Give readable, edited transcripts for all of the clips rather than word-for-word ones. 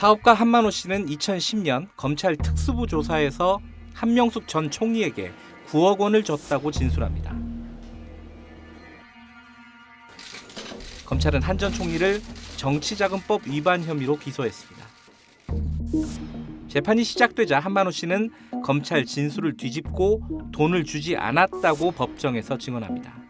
사업가 한만호 씨는 2010년 검찰 특수부 조사에서 한명숙 전 총리에게 9억 원을 줬다고 진술합니다. 검찰은 한 전 총리를 정치자금법 위반 혐의로 기소했습니다. 재판이 시작되자 한만호 씨는 검찰 진술을 뒤집고 돈을 주지 않았다고 법정에서 증언합니다.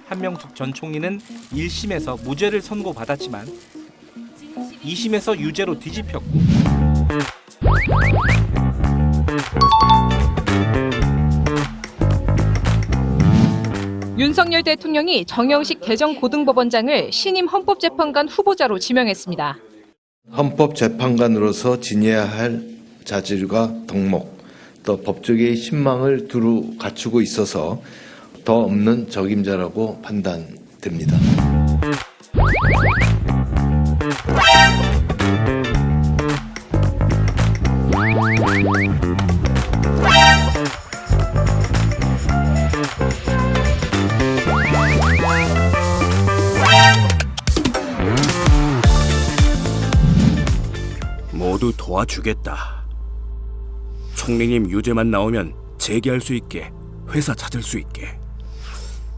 한명숙 전 총리는 1심에서 무죄를 선고받았지만 2심에서 유죄로 뒤집혔고 윤석열 대통령이 정영식 대전고등법원장을 신임 헌법재판관 후보자로 지명했습니다. 헌법재판관으로서 지녀야 할 자질과 덕목, 또 법조계의 신망을 두루 갖추고 있어서 더 없는 적임자라고 판단됩니다. 모두 도와주겠다. 총리님 유죄만 나오면 재기할 수 있게, 회사 찾을 수 있게,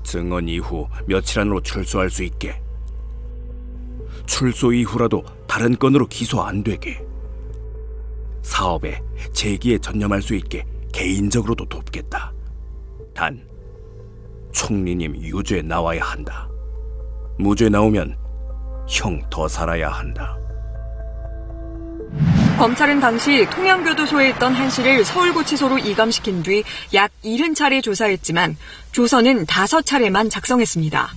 증언 이후 며칠 안으로 출소할 수 있게, 출소 이후라도 다른 건으로 기소 안 되게, 사업에 재기에 전념할 수 있게 개인적으로도 돕겠다. 단 총리님 유죄 나와야 한다. 무죄 나오면 형 더 살아야 한다. 검찰은 당시 통영교도소에 있던 한 씨를 서울구치소로 이감시킨 뒤 약 70차례 조사했지만 조서는 5차례만 작성했습니다.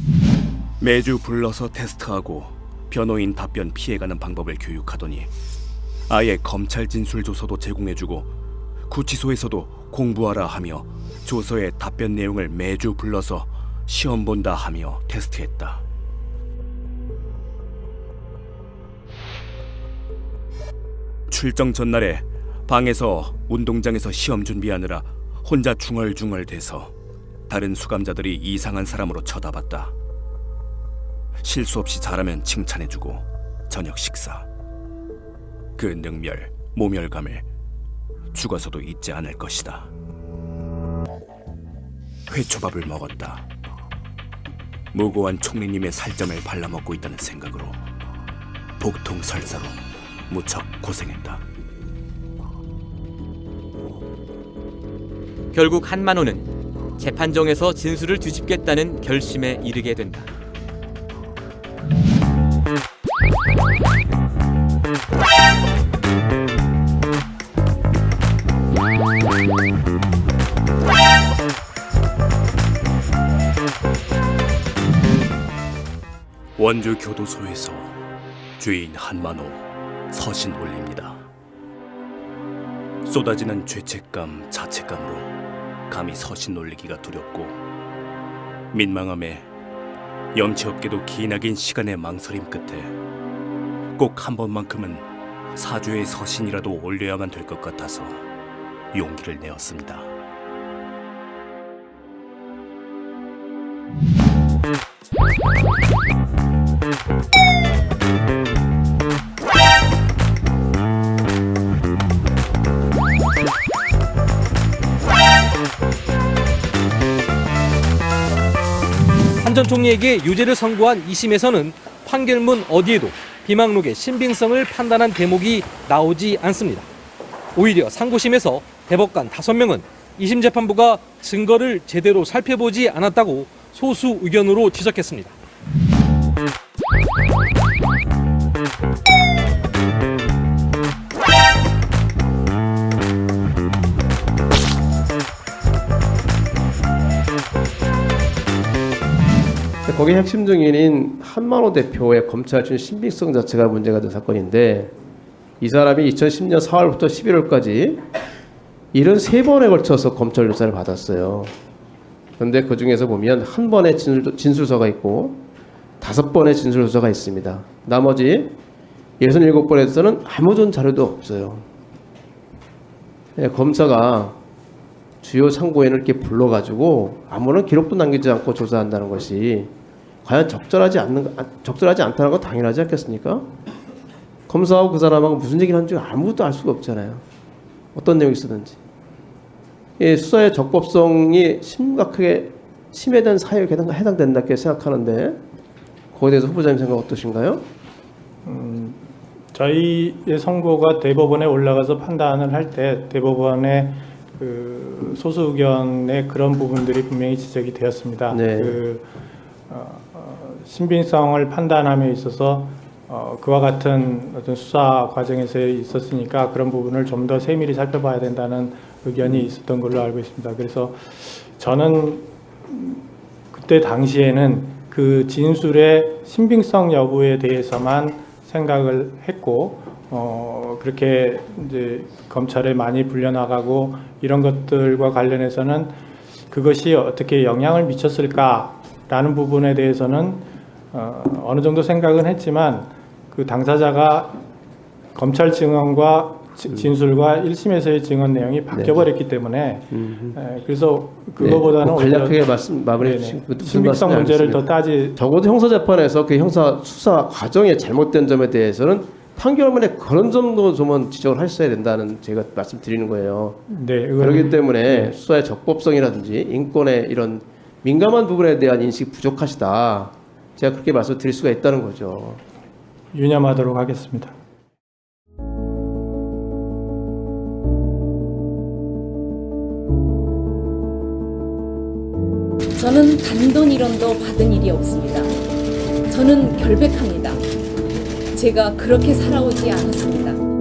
매주 불러서 테스트하고 변호인 답변 피해가는 방법을 교육하더니 아예 검찰 진술 조서도 제공해주고 구치소에서도 공부하라 하며 조서의 답변 내용을 매주 불러서 시험 본다 하며 테스트했다. 출정 전날에 방에서 운동장에서 시험 준비하느라 혼자 중얼중얼대서 다른 수감자들이 이상한 사람으로 쳐다봤다. 실수 없이 잘하면 칭찬해주고 저녁 식사. 그 능멸, 모멸감을 죽어서도 잊지 않을 것이다. 회초밥을 먹었다. 무고한 총리님의 살점을 발라먹고 있다는 생각으로 복통설사로 무척 고생했다. 결국 한만호는 재판정에서 진술을 뒤집겠다는 결심에 이르게 된다. 원주 교도소에서 죄인 한만호 서신 올립니다. 쏟아지는 죄책감, 자책감으로 감히 서신 올리기가 두렵고 민망함에 염치 없게도 기나긴 시간의 망설임 끝에 꼭 한 번만큼은 사죄의 서신이라도 올려야만 될 것 같아서 용기를 내었습니다. 한 전 총리에게 유죄를 선고한 2심에서는 판결문 어디에도 비망록의 신빙성을 판단한 대목이 나오지 않습니다. 오히려 상고심에서 대법관 5명은 2심 재판부가 증거를 제대로 살펴보지 않았다고 소수 의견으로 지적했습니다. 거기에 핵심 증인인 한만호 대표의 검찰 출신 신빙성 자체가 문제가 된 사건인데 이 사람이 2010년 4월부터 11월까지 73번에 걸쳐서 검찰 조사를 받았어요. 그런데 그 중에서 보면 한 번의 진술서가 있고 5번의 진술서가 있습니다. 나머지 67번에서는 아무런 자료도 없어요. 검사가 주요 참고인을 이렇게 불러가지고 아무런 기록도 남기지 않고 조사한다는 것이 과연 적절하지 않다는 건 당연하지 않겠습니까? 검사하고 그 사람하고 무슨 얘기를 하는지 아무것도 알 수가 없잖아요. 어떤 내용이 있었는지. 이 수사의 적법성이 심각하게 침해된 사유에 해당된다 이렇게 생각하는데 거기에 대해서 후보자님 생각 어떠신가요? 저희의 선고가 대법원에 올라가서 판단을 할 때 대법원의 그 소수 의견의 그런 부분들이 분명히 지적이 되었습니다. 네. 신빙성을 판단함에 있어서 그와 같은 어떤 수사 과정에서 있었으니까 그런 부분을 좀 더 세밀히 살펴봐야 된다는 의견이 있었던 걸로 알고 있습니다. 그래서 저는 그때 당시에는 그 진술의 신빙성 여부에 대해서만 생각을 했고 그렇게 이제 검찰에 많이 불려나가고 이런 것들과 관련해서는 그것이 어떻게 영향을 미쳤을까라는 부분에 대해서는 어느 정도 생각은 했지만 그 당사자가 검찰 증언과 진술과 1심에서의 증언 내용이 바뀌어버렸기 때문에 그래서 그거보다는 간략하게 마무리해 주시고 신빙성 문제를 더 적어도 형사재판에서 그 형사 수사 과정에 잘못된 점에 대해서는 판결문에 그런 점도 좀 지적을 하셔야 된다는 제가 말씀드리는 거예요. 네, 그렇기 때문에 수사의 적법성이라든지 인권의 이런 민감한 부분에 대한 인식이 부족하시다. 제가 그렇게 말씀드릴 수가 있다는 거죠. 유념하도록 하겠습니다. 저는 단돈 1원도 받은 일이 없습니다. 저는 결백합니다. 제가 그렇게 살아오지 않았습니다.